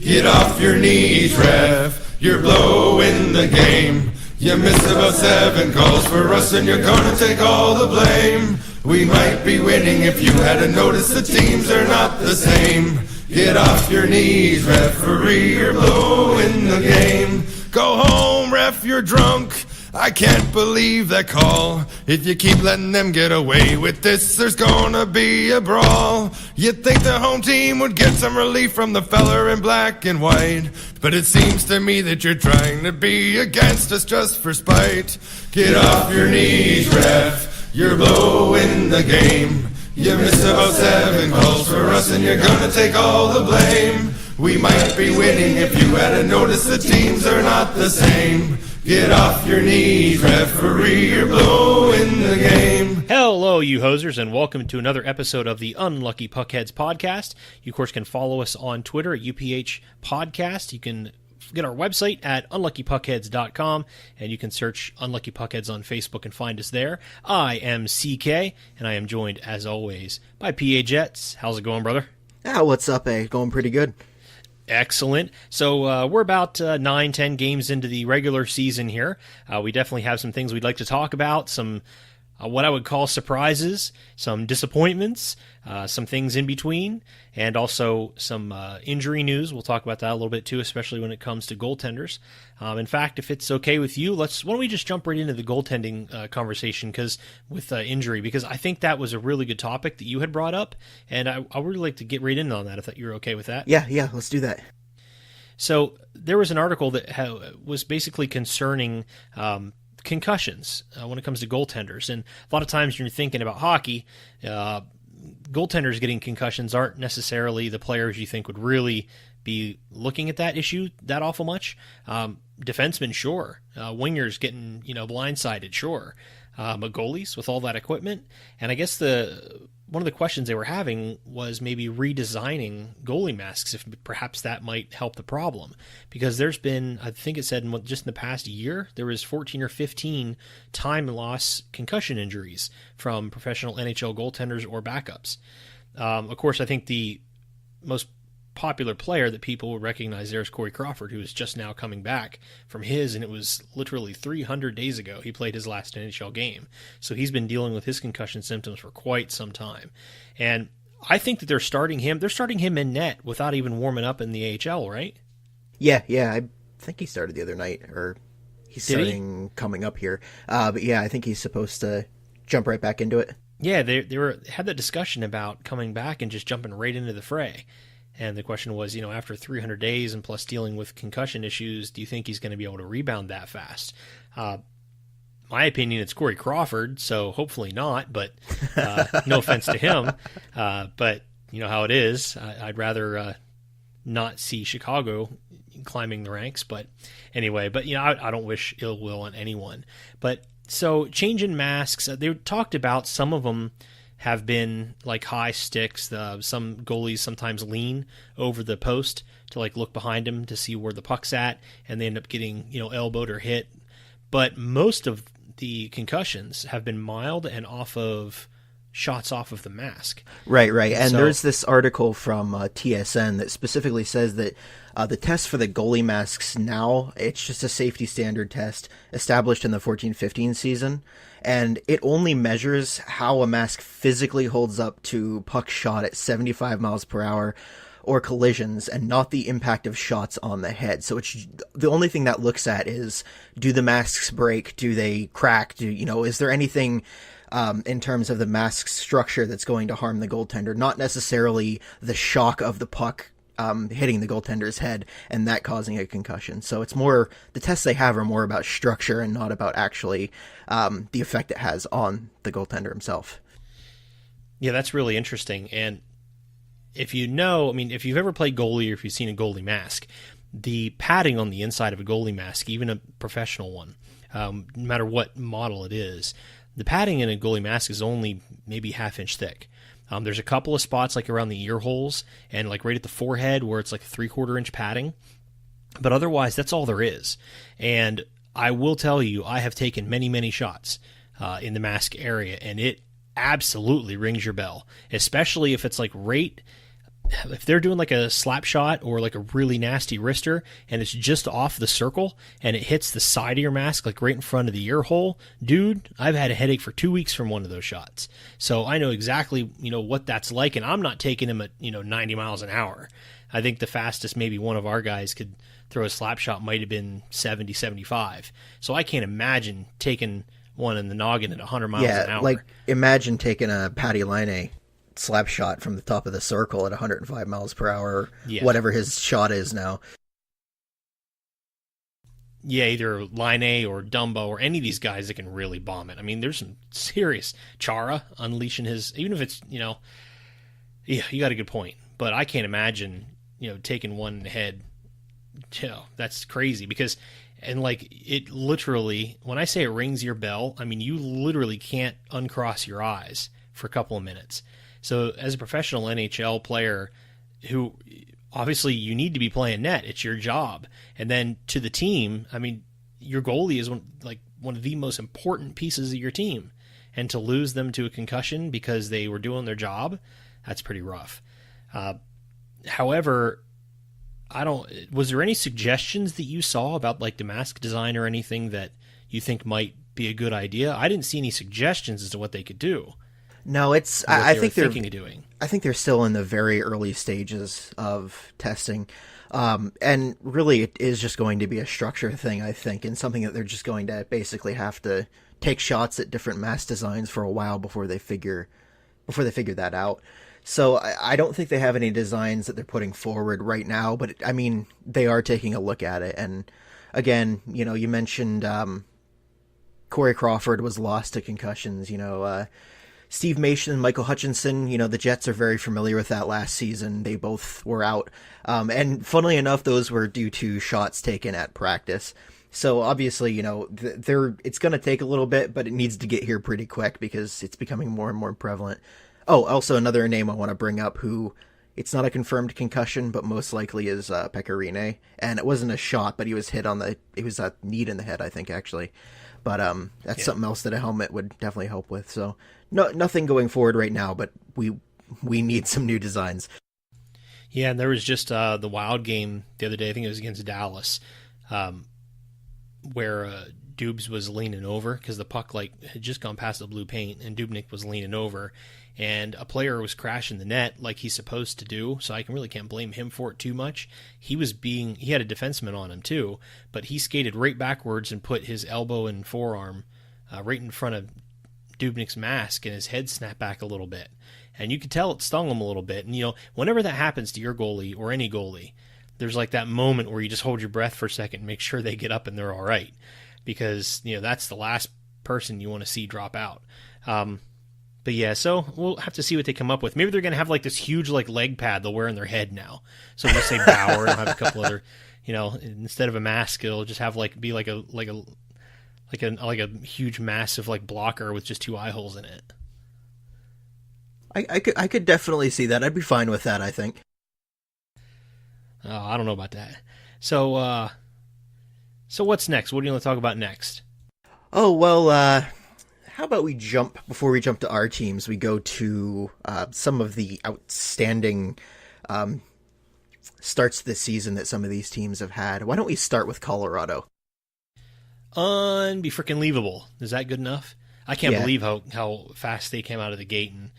Get off your knees, ref. You're blowing the game. You missed about 7 calls for us and you're gonna take all the blame. We might be winning if you hadn't noticed the teams are not the same. Get off your knees, referee, you're blowing the game. Go home, ref, you're drunk. I can't believe that call. If you keep letting them get away with this, there's gonna be a brawl. You'd think the home team would get some relief from the fella in black and white, but it seems to me that you're trying to be against us just for spite. Get off your knees, ref. You're blowing the game. You missed about 7 calls for us and you're gonna take all the blame. We might be winning if you hadn't noticed the teams are not the same. Get off your knees, referee, you're blowing the game. Hello, you hosers, and welcome to another episode of the Unlucky Puckheads podcast. You, of course, can follow us on Twitter at UPH Podcast. You can get our website at unluckypuckheads.com, and you can search Unlucky Puckheads on Facebook and find us there. I am CK, and I am joined, as always, by PA Jets. How's it going, brother? What's up, Going pretty good. Excellent. So we're about 9-10 games into the regular season here. We definitely have some things we'd like to talk about, some what I would call surprises, some disappointments, some things in between, and also some injury news. We'll talk about that a little bit too, especially when it comes to goaltenders. In fact, if it's okay with you, why don't we just jump right into the goaltending conversation with injury, because I think that was a really good topic that you had brought up, and I would really like to get right in on that, if you're okay with that. Yeah, let's do that. So there was an article that was basically concerning concussions when it comes to goaltenders. And a lot of times when you're thinking about hockey, goaltenders getting concussions aren't necessarily the players you think would really be looking at that issue that awful much. Defensemen, sure. Wingers getting, blindsided, sure. But goalies with all that equipment. And I guess one of the questions they were having was maybe redesigning goalie masks, if perhaps that might help the problem. Because there's been, I think it said just in the past year, there was 14 or 15 time loss concussion injuries from professional NHL goaltenders or backups. Of course, I think the most popular player that people would recognize there is Corey Crawford, who is just now coming back from and it was literally 300 days ago he played his last NHL game. So he's been dealing with his concussion symptoms for quite some time. And I think that they're starting him in net without even warming up in the AHL, right? Yeah, I think he started the other night, or he's starting coming up here. But yeah, I think he's supposed to jump right back into it. Yeah, they had that discussion about coming back and just jumping right into the fray. And the question was, after 300 days and plus dealing with concussion issues, do you think he's going to be able to rebound that fast? My opinion, it's Corey Crawford, so hopefully not, but no offense to him. But you know how it is. I'd rather not see Chicago climbing the ranks. But anyway, I don't wish ill will on anyone. But so changing masks, they talked about some of them have been like high sticks. Some goalies sometimes lean over the post to look behind him to see where the puck's at, and they end up getting elbowed or hit. But most of the concussions have been mild and off of shots off of the mask. Right. And there's this article from TSN that specifically says that the test for the goalie masks now, it's just a safety standard test established in the 14-15 season, and it only measures how a mask physically holds up to puck shot at 75 miles per hour or collisions, and not the impact of shots on the head. So it's the only thing that looks at is, do the masks break? Do they crack? Is there anything in terms of the mask structure that's going to harm the goaltender? Not necessarily the shock of the puck hitting the goaltender's head and that causing a concussion. So it's more, the tests they have are more about structure and not about actually the effect it has on the goaltender himself. Yeah, that's really interesting. And if if you've ever played goalie or if you've seen a goalie mask, the padding on the inside of a goalie mask, even a professional one, no matter what model it is, the padding in a goalie mask is only maybe half-inch thick. There's a couple of spots around the ear holes and right at the forehead where it's a 3/4 inch padding. But otherwise, that's all there is. And I will tell you, I have taken many, many shots in the mask area, and it absolutely rings your bell, especially if it's right if they're doing like a slap shot or like a really nasty wrister and it's just off the circle and it hits the side of your mask, like right in front of the ear hole, dude, I've had a headache for 2 weeks from one of those shots. So I know exactly, what that's like, and I'm not taking him at, 90 miles an hour. I think the fastest maybe one of our guys could throw a slap shot might have been 70, 75. So I can't imagine taking one in the noggin at 100 miles an hour. Like imagine taking a Patty Laine slap shot from the top of the circle at 105 miles per hour, whatever his shot is now. Yeah, either Laine or Dumbo or any of these guys that can really bomb it. I mean, there's some serious Chara unleashing his, even if it's, yeah, you got a good point. But I can't imagine, taking one in the head. That's crazy because, and like it literally, when I say it rings your bell, I mean, you literally can't uncross your eyes for a couple of minutes. So as a professional NHL player who obviously you need to be playing net, it's your job. And then to the team, I mean, your goalie is one of the most important pieces of your team. And to lose them to a concussion because they were doing their job, that's pretty rough. However, was there any suggestions that you saw about like the mask design or anything that you think might be a good idea? I didn't see any suggestions as to what they could do. No, I think they're thinking of doing. I think they're still in the very early stages of testing. And really it is just going to be a structure thing, I think, and something that they're just going to basically have to take shots at different mask designs for a while before they figure that out. So I don't think they have any designs that they're putting forward right now, but I mean, they are taking a look at it. And again, you mentioned Corey Crawford was lost to concussions, Steve Mason and Michael Hutchinson, the Jets are very familiar with that last season. They both were out. And funnily enough, those were due to shots taken at practice. So obviously, it's going to take a little bit, but it needs to get here pretty quick because it's becoming more and more prevalent. Oh, also another name I want to bring up who it's not a confirmed concussion, but most likely is Pecorine. And it wasn't a shot, but he was hit it was a knee in the head, I think, actually. But that's something else that a helmet would definitely help with. So nothing going forward right now, but we need some new designs. Yeah, and there was just the Wild game the other day. I think it was against Dallas, where Dubes was leaning over because the puck had just gone past the blue paint, and Dubnyk was leaning over, and a player was crashing the net like he's supposed to do. So I really can't blame him for it too much. He had a defenseman on him too, but he skated right backwards and put his elbow and forearm right in front of Dubnyk's mask, and his head snapped back a little bit. And you could tell it stung him a little bit. And, whenever that happens to your goalie or any goalie, there's like that moment where you just hold your breath for a second and make sure they get up and they're all right. Because, that's the last person you want to see drop out. But yeah, so we'll have to see what they come up with. Maybe they're going to have like this huge leg pad they'll wear in their head now. So we'll say Bauer and have a couple other, instead of a mask, it'll just have be like a huge massive blocker with just two eye holes in it. I could definitely see that. I'd be fine with that, I think. Oh, I don't know about that. So what's next? What do you want to talk about next? Oh, well, how about before we jump to our teams, we go to some of the outstanding starts this season that some of these teams have had. Why don't we start with Colorado? Unbefreaking-leavable. Is that good enough? I can't believe how fast they came out of the gate. And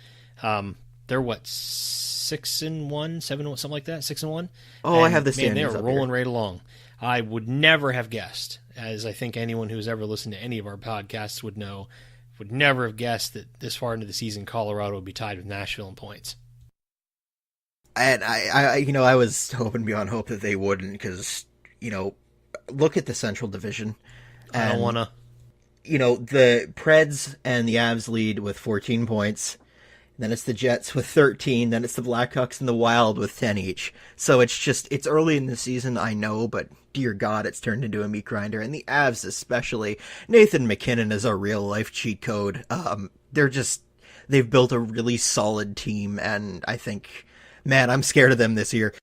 they're 6-1, 7-1, something like that? 6-1? Oh, and, I have the standings. They're rolling right along. I would never have guessed, as I think anyone who's ever listened to any of our podcasts would know, would never have guessed that this far into the season, Colorado would be tied with Nashville in points. And I was hoping beyond hope that they wouldn't, because, look at the Central Division. I don't want to. The Preds and the Avs lead with 14 points. Then it's the Jets with 13. Then it's the Blackhawks and the Wild with 10 each. So it's early in the season, I know, but dear God, it's turned into a meat grinder. And the Avs especially. Nathan McKinnon is a real life cheat code. They've built a really solid team, and I think, man, I'm scared of them this year.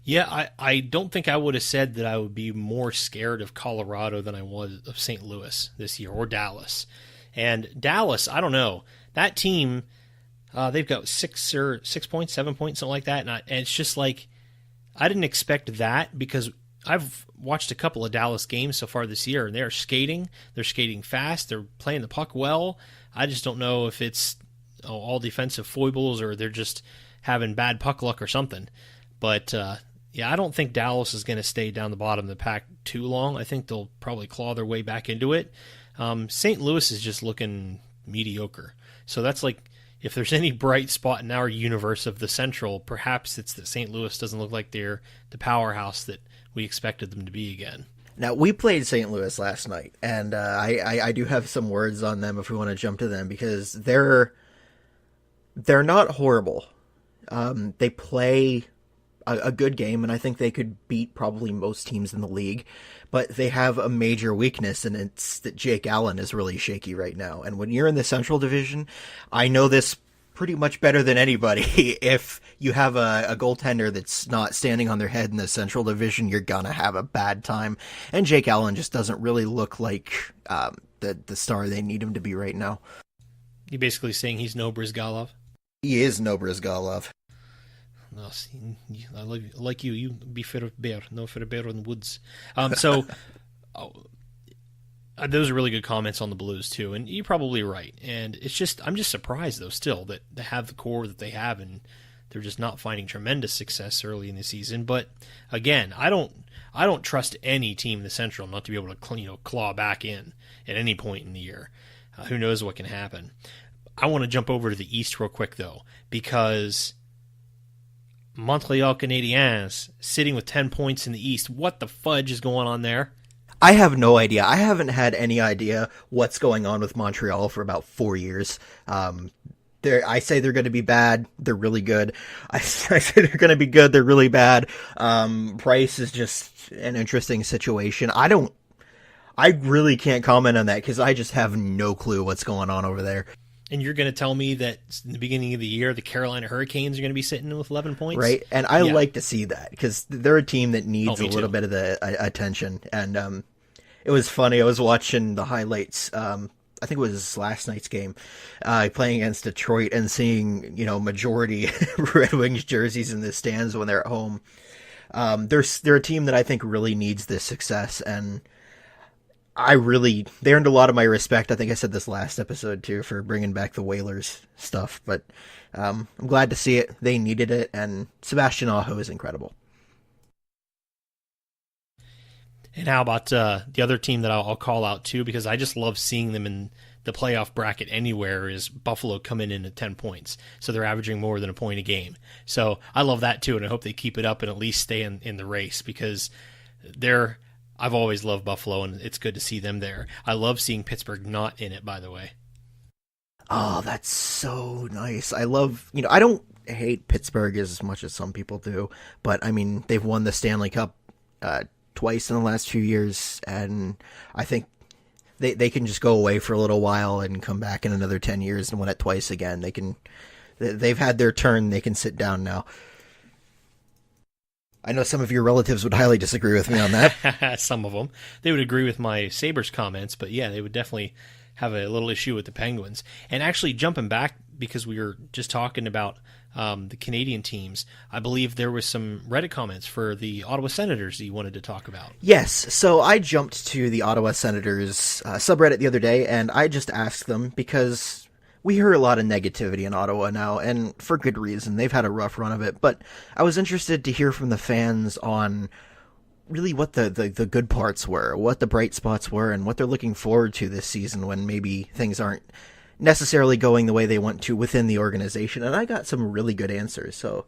Yeah, I don't think I would have said that I would be more scared of Colorado than I was of St. Louis this year, or Dallas. And Dallas, I don't know. That team, They've got 6 points, 7 points, something like that, and it's just like I didn't expect that because I've watched a couple of Dallas games so far this year, and they're skating. They're skating fast. They're playing the puck well. I just don't know if it's all defensive foibles or they're just having bad puck luck or something. But yeah, I don't think Dallas is going to stay down the bottom of the pack too long. I think they'll probably claw their way back into it. St. Louis is just looking mediocre. So that's like, if there's any bright spot in our universe of the Central, perhaps it's that St. Louis doesn't look like they're the powerhouse that we expected them to be again. Now, we played St. Louis last night, and I do have some words on them if we want to jump to them, because they're not horrible. They play a good game, and I think they could beat probably most teams in the league, but they have a major weakness, and it's that Jake Allen is really shaky right now. And when you're in the Central Division, I know this pretty much better than anybody. If you have a goaltender that's not standing on their head in the Central Division, you're gonna have a bad time. And Jake Allen just doesn't really look like the star they need him to be right now. You're basically saying he's no Brizgalov? He is no Brizgalov. No, see, I like you. You be for a bear, no for a bear in the woods. Those are really good comments on the Blues too, and you're probably right. And I'm just surprised though still that they have the core that they have, and they're just not finding tremendous success early in the season. But again, I don't trust any team in the Central not to be able to claw back in at any point in the year. Who knows what can happen? I want to jump over to the East real quick though, because Montreal Canadiens sitting with 10 points in the East. What the fudge is going on there? I have no idea. I haven't had any idea what's going on with Montreal for about 4 years. I say they're going to be bad. They're really good. I say they're going to be good. They're really bad. Price is just an interesting situation. I really can't comment on that because I just have no clue what's going on over there. And you're going to tell me that in the beginning of the year, the Carolina Hurricanes are going to be sitting with 11 points? Right, and I like to see that because they're a team that needs a little bit of the attention. And it was funny. I was watching the highlights. I think it was last night's game, playing against Detroit and seeing, majority Red Wings jerseys in the stands when they're at home. They're a team that I think really needs this success, and they earned a lot of my respect. I think I said this last episode too for bringing back the Whalers stuff, but I'm glad to see it. They needed it, and Sebastian Aho is incredible. And how about the other team that I'll call out too, because I just love seeing them in the playoff bracket anywhere, is Buffalo coming in at 10 points. So they're averaging more than a point a game. So I love that too, and I hope they keep it up and at least stay in the race, because I've always loved Buffalo, and it's good to see them there. I love seeing Pittsburgh not in it, by the way. Oh, that's so nice. I don't hate Pittsburgh as much as some people do, but I mean, they've won the Stanley Cup twice in the last few years, and I think they can just go away for a little while and come back in another 10 years and win it twice again. They've had their turn. They can sit down now. I know some of your relatives would highly disagree with me on that. Some of them. They would agree with my Sabres comments, but yeah, they would definitely have a little issue with the Penguins. And actually, jumping back, because we were just talking about the Canadian teams, I believe there was some Reddit comments for the Ottawa Senators that you wanted to talk about. Yes, so I jumped to the Ottawa Senators subreddit the other day, and I just asked them because we hear a lot of negativity in Ottawa now, and for good reason. They've had a rough run of it, but I was interested to hear from the fans on really what the good parts were, what the bright spots were, and what they're looking forward to this season when maybe things aren't necessarily going the way they want to within the organization. And I got some really good answers, so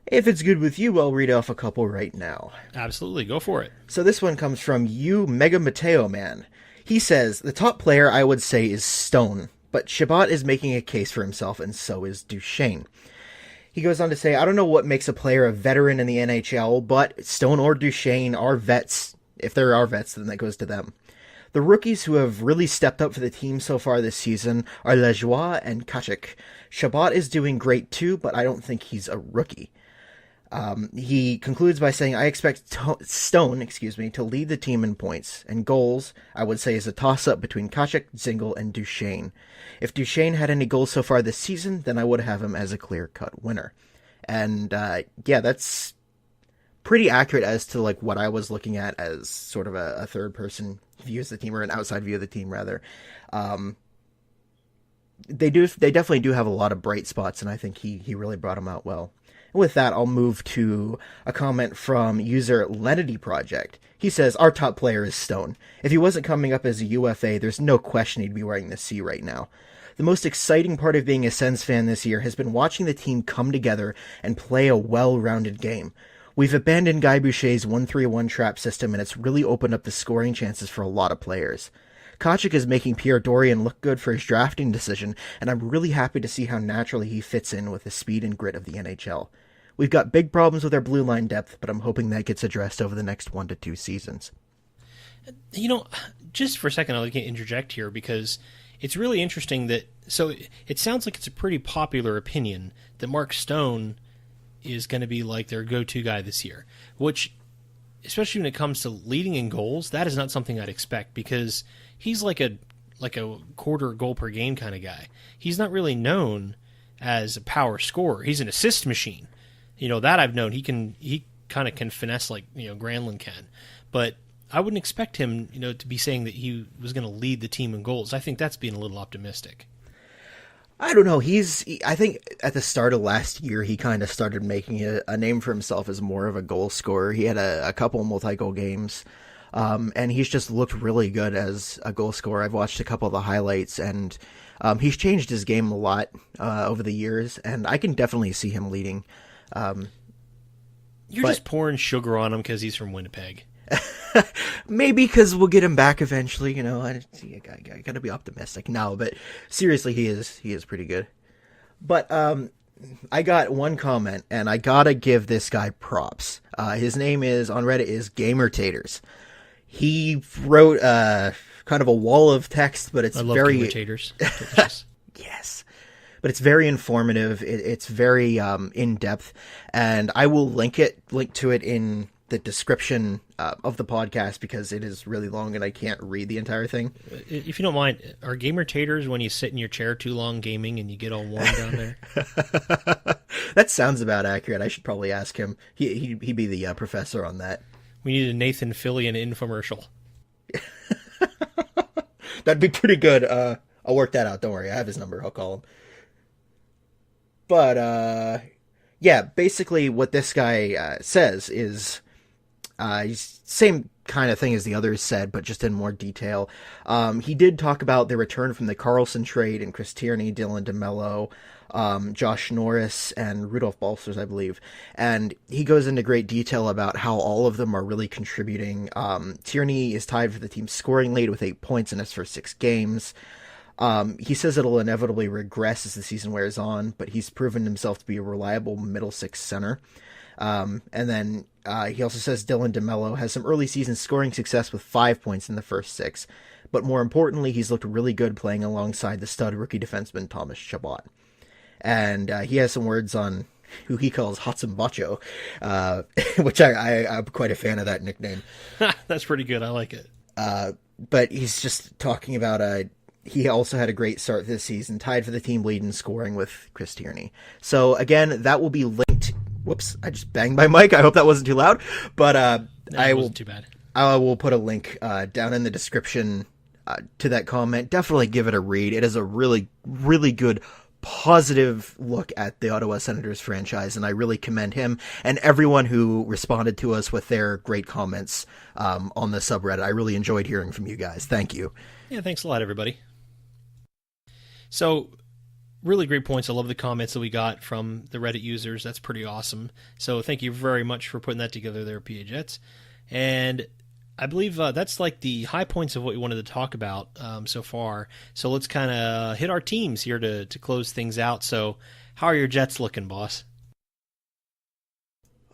if it's good with you, I'll read off a couple right now. Absolutely, go for it. So this one comes from you, Mega Mateo Man. He says, the top player I would say is Stone, but Chabot is making a case for himself, and so is Duchesne. He goes on to say, I don't know what makes a player a veteran in the NHL, but Stone or Duchesne are vets. If there are vets, then that goes to them. The rookies who have really stepped up for the team so far this season are Lajoie and Kachuk. Chabot is doing great too, but I don't think he's a rookie. He concludes by saying, I expect Stone, to lead the team in points, and goals, I would say, is a toss-up between Kachuk, Zingle, and Duchesne. If Duchesne had any goals so far this season, then I would have him as a clear-cut winner. And, that's pretty accurate as to, like, what I was looking at as sort of a third-person view of the team, or an outside view of the team, rather. They definitely do have a lot of bright spots, and I think he really brought them out well. With that, I'll move to a comment from user Lenity Project. He says, our top player is Stone. If he wasn't coming up as a UFA, there's no question he'd be wearing the C right now. The most exciting part of being a Sens fan this year has been watching the team come together and play a well-rounded game. We've abandoned Guy Boucher's 1-3-1 trap system, and it's really opened up the scoring chances for a lot of players. Kachuk is making Pierre Dorian look good for his drafting decision, and I'm really happy to see how naturally he fits in with the speed and grit of the NHL. We've got big problems with our blue line depth, but I'm hoping that gets addressed over the next 1 to 2 seasons. Just for a second, I'd like to interject here, because it's really interesting that, so it sounds like it's a pretty popular opinion that Mark Stone is going to be like their go-to guy this year, which, especially when it comes to leading in goals, that is not something I'd expect, because he's like a quarter goal per game kind of guy. He's not really known as a power scorer. He's an assist machine. That I've known. He kind of can finesse like, Granlund can. But I wouldn't expect him, to be saying that he was going to lead the team in goals. I think that's being a little optimistic. I don't know. I think at the start of last year, he kind of started making a name for himself as more of a goal scorer. He had a couple multi-goal games, and he's just looked really good as a goal scorer. I've watched a couple of the highlights, and he's changed his game a lot over the years, and I can definitely see him leading. You're just pouring sugar on him because he's from Winnipeg. Maybe because we'll get him back eventually. I gotta be optimistic now. But seriously, he is pretty good. But I got one comment, and I gotta give this guy props. His name on Reddit is Gamertators. He wrote kind of a wall of text, but it's I love very Gamertators. Yes. But it's very informative. It's very in depth, and I will link to it in the description of the podcast, because it is really long and I can't read the entire thing. If you don't mind, are Gamertators when you sit in your chair too long gaming and you get all warm down there? That sounds about accurate. I should probably ask him. He'd be the professor on that. We need a Nathan Fillion infomercial. That'd be pretty good. I'll work that out. Don't worry. I have his number. I'll call him. But, basically what this guy says is same kind of thing as the others said, but just in more detail. He did talk about the return from the Carlson trade and Chris Tierney, Dylan DeMello, Josh Norris, and Rudolph Balcers, I believe. And he goes into great detail about how all of them are really contributing. Tierney is tied for the team's scoring lead with 8 points in his first 6 games. He says it'll inevitably regress as the season wears on, but he's proven himself to be a reliable middle six center. And then he also says Dylan DeMello has some early season scoring success with 5 points in the first 6, but more importantly, he's looked really good playing alongside the stud rookie defenseman Thomas Chabot. And he has some words on who he calls Hatzenbacho, which I'm quite a fan of that nickname. That's pretty good. I like it. But he's just talking about he also had a great start this season, tied for the team lead in scoring with Chris Tierney. So again, that will be linked. Whoops, I just banged my mic. I hope that wasn't too loud. But it wasn't too bad. I will put a link down in the description to that comment. Definitely give it a read. It is a really, really good, positive look at the Ottawa Senators franchise, and I really commend him and everyone who responded to us with their great comments on the subreddit. I really enjoyed hearing from you guys. Thank you. Yeah, thanks a lot, everybody. So, really great points. I love the comments that we got from the Reddit users. That's pretty awesome. So thank you very much for putting that together there, PA Jets. And I believe that's like the high points of what we wanted to talk about so far. So let's kind of hit our teams here to close things out. So how are your Jets looking, boss?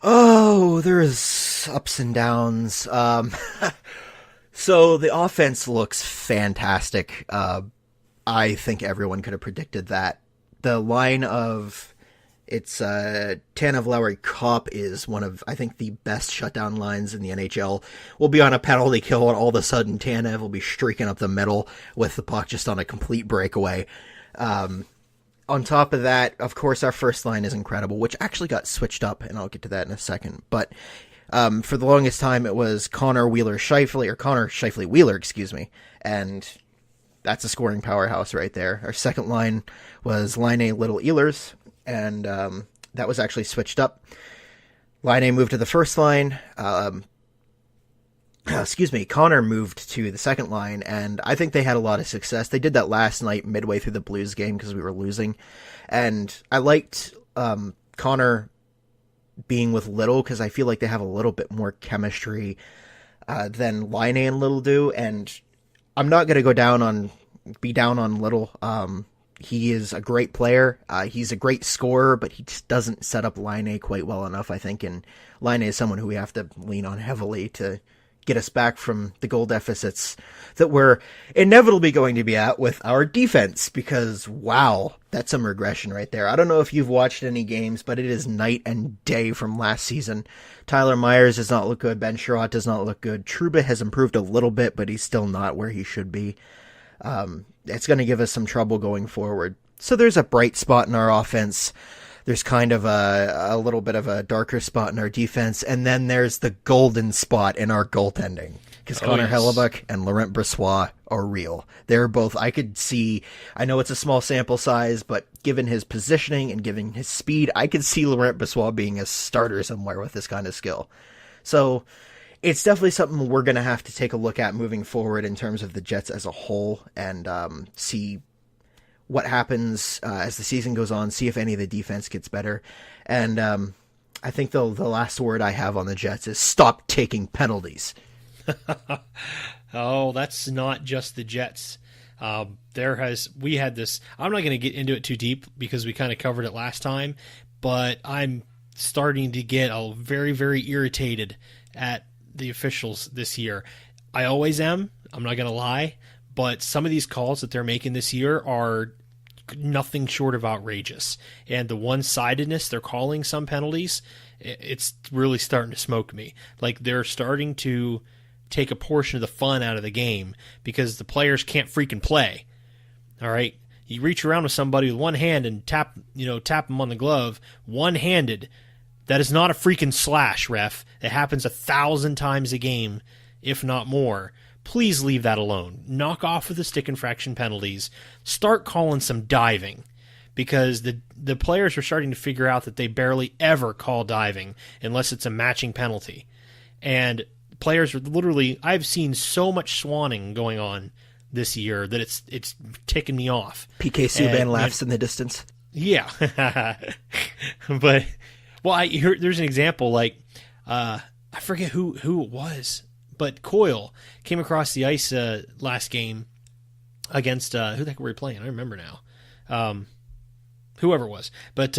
Oh, there's ups and downs. So the offense looks fantastic. I think everyone could have predicted that. The line of It's Tanev Lowry Kopp is one of, I think, the best shutdown lines in the NHL. We'll be on a penalty kill, and all of a sudden Tanev will be streaking up the middle with the puck just on a complete breakaway. On top of that, of course, our first line is incredible, which actually got switched up, and I'll get to that in a second. But for the longest time, it was Connor Scheifele Wheeler, and that's a scoring powerhouse right there. Our second line was Laine Little Ehlers, and that was actually switched up. Laine moved to the first line. Connor moved to the second line, and I think they had a lot of success. They did that last night midway through the Blues game because we were losing, and I liked Connor being with Little because I feel like they have a little bit more chemistry than Laine and Little do, and I'm not going to be down on Little. He is a great player. He's a great scorer, but he just doesn't set up Laine quite well enough, I think, and Laine is someone who we have to lean on heavily to get us back from the goal deficits that we're inevitably going to be at with our defense, because, wow, that's some regression right there. I don't know if you've watched any games, but it is night and day from last season. Tyler Myers does not look good. Ben Sherratt does not look good. Trouba has improved a little bit, but he's still not where he should be. It's going to give us some trouble going forward. So there's a bright spot in our offense. There's kind of a little bit of a darker spot in our defense, and then there's the golden spot in our goaltending, because Connor Hellebuyck and Laurent Brossoit are real. They're both, I know it's a small sample size, but given his positioning and given his speed, I could see Laurent Brossoit being a starter somewhere with this kind of skill. So it's definitely something we're going to have to take a look at moving forward in terms of the Jets as a whole, and see what happens as the season goes on, see if any of the defense gets better. And I think the last word I have on the Jets is stop taking penalties. Oh, that's not just the Jets. We had this, I'm not going to get into it too deep because we kind of covered it last time, but I'm starting to get very, very irritated at the officials this year. I always am, I'm not going to lie, but some of these calls that they're making this year are nothing short of outrageous. And the one-sidedness they're calling some penalties, it's really starting to smoke me. Like, they're starting to take a portion of the fun out of the game because the players can't freaking play. All right? You reach around with somebody with one hand and tap them on the glove, one-handed. That is not a freaking slash, ref. It happens 1,000 times a game, if not more. Please leave that alone. Knock off with the stick infraction penalties. Start calling some diving, because the players are starting to figure out that they barely ever call diving unless it's a matching penalty. And players are literally, I've seen so much swanning going on this year that it's ticking me off. PK Subban laughs in the distance. Yeah. But, well, there's an example, like, I forget who it was, but Coyle came across the ice last game against, who the heck were we playing? I don't remember now. Whoever it was. But,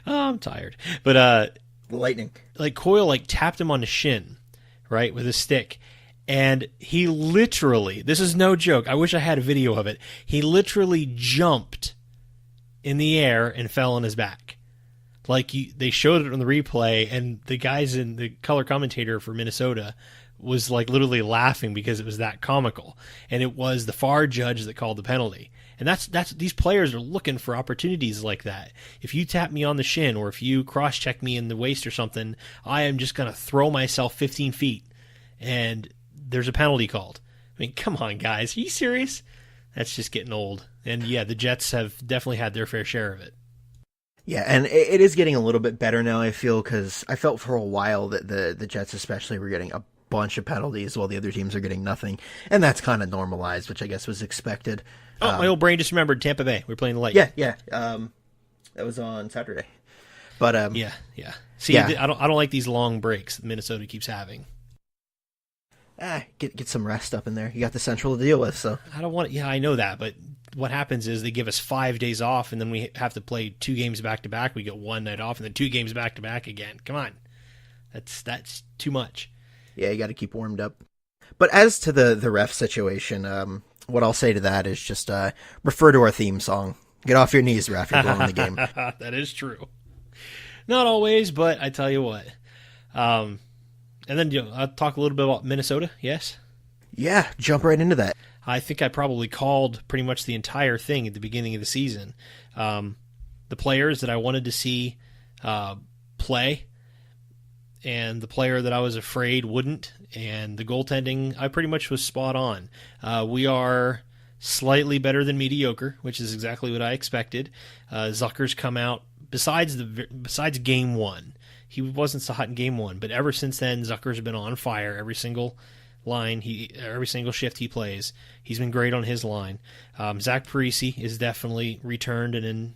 I'm tired. But, Lightning. Like, Coyle, tapped him on the shin, right, with his stick. And he literally, this is no joke, I wish I had a video of it, he literally jumped in the air and fell on his back. They showed it on the replay, and the guys in the color commentator for Minnesota was literally laughing because it was that comical. And it was the FAR judge that called the penalty. And that's these players are looking for opportunities like that. If you tap me on the shin or if you cross-check me in the waist or something, I am just going to throw myself 15 feet and there's a penalty called. I mean, come on, guys. Are you serious? That's just getting old. And yeah, the Jets have definitely had their fair share of it. Yeah, and it is getting a little bit better now, I feel, because I felt for a while that the Jets especially were getting a bunch of penalties while the other teams are getting nothing. And that's kind of normalized, which I guess was expected. Oh, my old brain just remembered Tampa Bay. We were playing the Lightning. Yeah. That was on Saturday. But yeah. See, yeah. I don't like these long breaks that Minnesota keeps having. Get some rest up in there. You got the Central to deal with, so. I don't want. Yeah, I know that, but what happens is they give us 5 days off, and then we have to play 2 games back to back. We get 1 night off, and then 2 games back to back again. Come on, that's too much. Yeah, you got to keep warmed up. But as to the ref situation, what I'll say to that is just refer to our theme song. Get off your knees, Raf. You're blowing the game. That is true. Not always, but I tell you what. And then I'll talk a little bit about Minnesota, yes? Yeah, jump right into that. I think I probably called pretty much the entire thing at the beginning of the season. The players that I wanted to see play, and the player that I was afraid wouldn't, and the goaltending, I pretty much was spot on. We are slightly better than mediocre, which is exactly what I expected. Zucker's come out, besides game one. He wasn't so hot in game one, but ever since then, Zucker's been on fire every single line, every single shift he plays. He's been great on his line. Zach Parise is definitely returned and in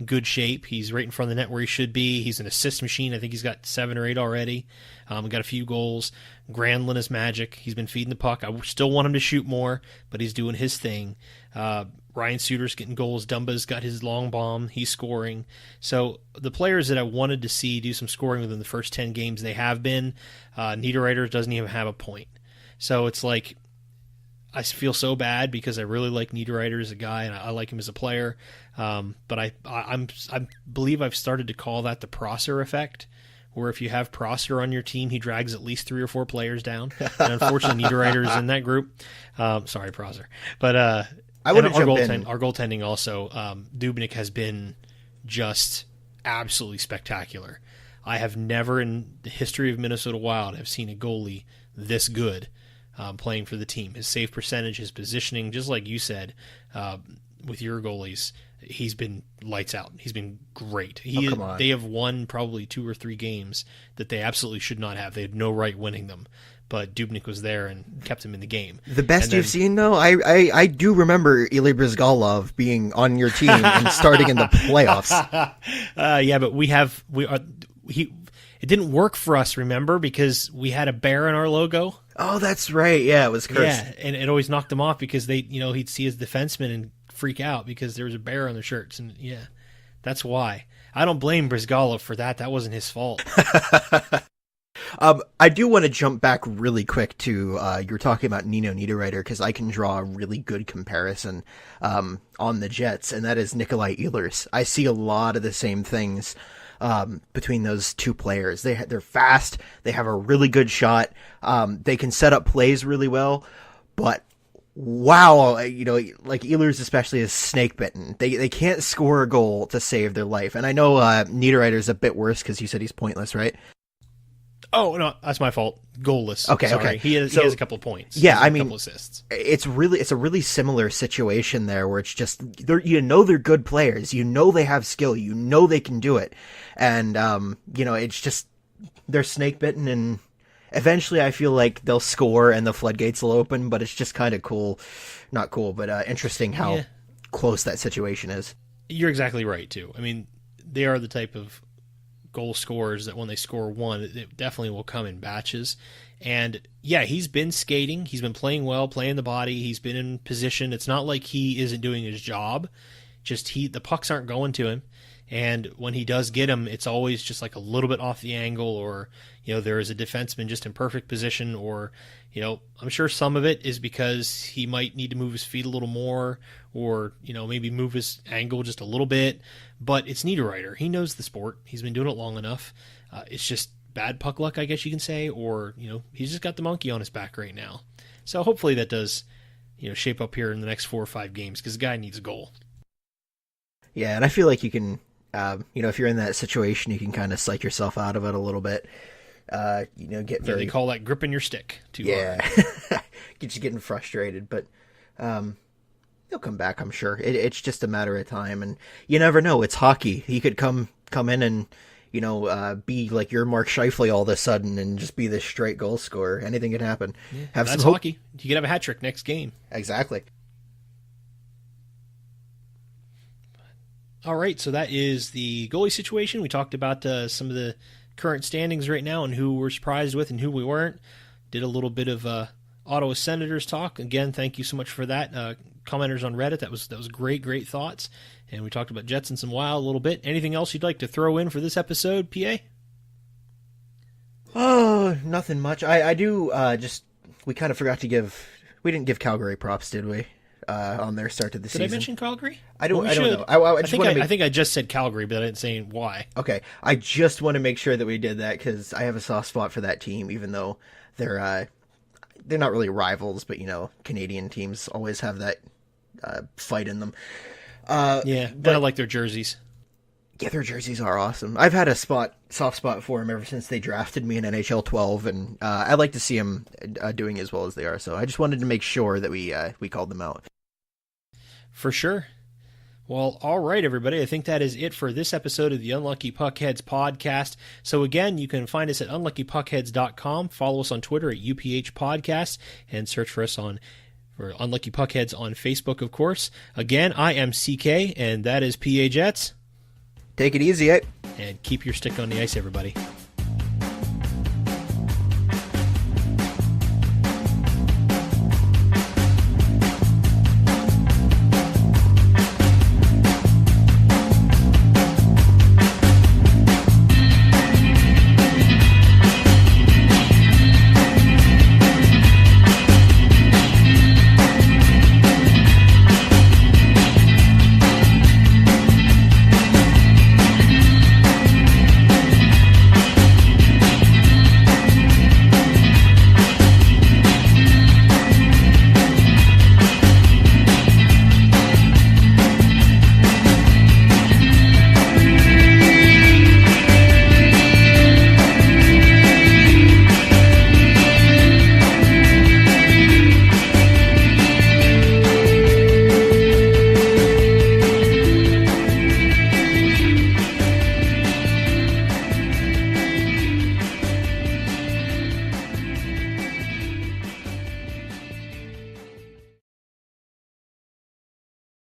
good shape. He's right in front of the net where he should be. He's an assist machine. I think he's got 7 or 8 already. Got a few goals. Granlund is magic. He's been feeding the puck. I still want him to shoot more, but he's doing his thing. Ryan Suter's getting goals. Dumba's got his long bomb. He's scoring. So the players that I wanted to see do some scoring within the first 10 games, they have been. Niederreiter doesn't even have a point. So it's like, I feel so bad because I really like Niederreiter as a guy and I like him as a player. But I believe I've started to call that the Prosser effect, where if you have Prosser on your team, he drags at least 3 or 4 players down. And unfortunately, Niederreiter is in that group. Sorry, Prosser. But I would jump in. Our goaltending also, Dubnyk has been just absolutely spectacular. I have never in the history of Minnesota Wild have seen a goalie this good playing for the team. His save percentage, his positioning, just like you said with your goalies, he's been lights out. He's been great. Come on. They have won probably 2 or 3 games that they absolutely should not have. They had no right winning them. But Dubnyk was there and kept him in the game. The best you've seen, though, I do remember Ilya Bryzgalov being on your team and starting in the playoffs. Yeah, but it didn't work for us, remember, because we had a bear in our logo. Oh, that's right. Yeah, it was cursed. Yeah, and it always knocked him off because he'd see his defenseman and freak out because there was a bear on their shirts, and yeah, that's why. I don't blame Bryzgalov for that. That wasn't his fault. I do want to jump back really quick to you were talking about Nino Niederreiter, because I can draw a really good comparison on the Jets, and that is Nikolai Ehlers. I see a lot of the same things between those two players. They're fast. They have a really good shot. They can set up plays really well, but wow, like Ehlers especially is snake bitten. They can't score a goal to save their life. And I know Niederreiter's a bit worse because you said he's pointless, right? Oh no, that's my fault. Goalless. Okay, sorry. okay. He has a couple of points. Yeah, a couple assists. It's a really similar situation there, where it's just they're good players. They have skill. They can do it, and it's just they're snake bitten, and eventually I feel like they'll score and the floodgates will open. But it's just kind of cool, not cool, but interesting how close that situation is. You're exactly right too. I mean, they are the type of goal scorers that when they score one, it definitely will come in batches. And yeah, he's been skating. He's been playing well, playing the body. He's been in position. It's not like he isn't doing his job. Just the pucks aren't going to him. And when he does get them, it's always just like a little bit off the angle, or, there is a defenseman just in perfect position, or, I'm sure some of it is because he might need to move his feet a little more, or, maybe move his angle just a little bit. But it's Niederreiter. He knows the sport. He's been doing it long enough. It's just bad puck luck, I guess you can say, or, he's just got the monkey on his back right now. So hopefully that does, shape up here in the next 4 or 5 games, because the guy needs a goal. Yeah, and I feel like you can, if you're in that situation, you can kind of psych yourself out of it a little bit. Get very... they call that gripping your stick too hard. Get you getting frustrated, but he'll come back, I'm sure. It's just a matter of time, and you never know. It's hockey. He could come in and be like your Mark Scheifele all of a sudden and just be this straight goal scorer. Anything could happen. Yeah, that's hockey. You could have a hat trick next game. Exactly. All right, so that is the goalie situation. We talked about some of the current standings right now and who we're surprised with and who we weren't. Did a little bit of Ottawa Senators talk. Again, thank you so much for that. Commenters on Reddit, that was great thoughts. And we talked about Jets and some Wild a little bit. Anything else you'd like to throw in for this episode, PA? Oh, nothing much. I do we kind of forgot to we didn't give Calgary props, did we? on their start to the season. Did I mention Calgary? I don't know. I think I just said Calgary, but I didn't say why. Okay, I just want to make sure that we did that because I have a soft spot for that team, even though they're not really rivals, but Canadian teams always have that fight in them. But I like their jerseys. Yeah, their jerseys are awesome. I've had a soft spot for them ever since they drafted me in NHL 12, and I like to see them doing as well as they are. So I just wanted to make sure that we called them out. For sure. Well, all right, everybody. I think that is it for this episode of the Unlucky Puckheads podcast. So again, you can find us at unluckypuckheads.com. Follow us on Twitter at UPH Podcast, and search for us for Unlucky Puckheads on Facebook, of course. Again, I am CK, and that is PA Jets. Take it easy, eh? And keep your stick on the ice, everybody.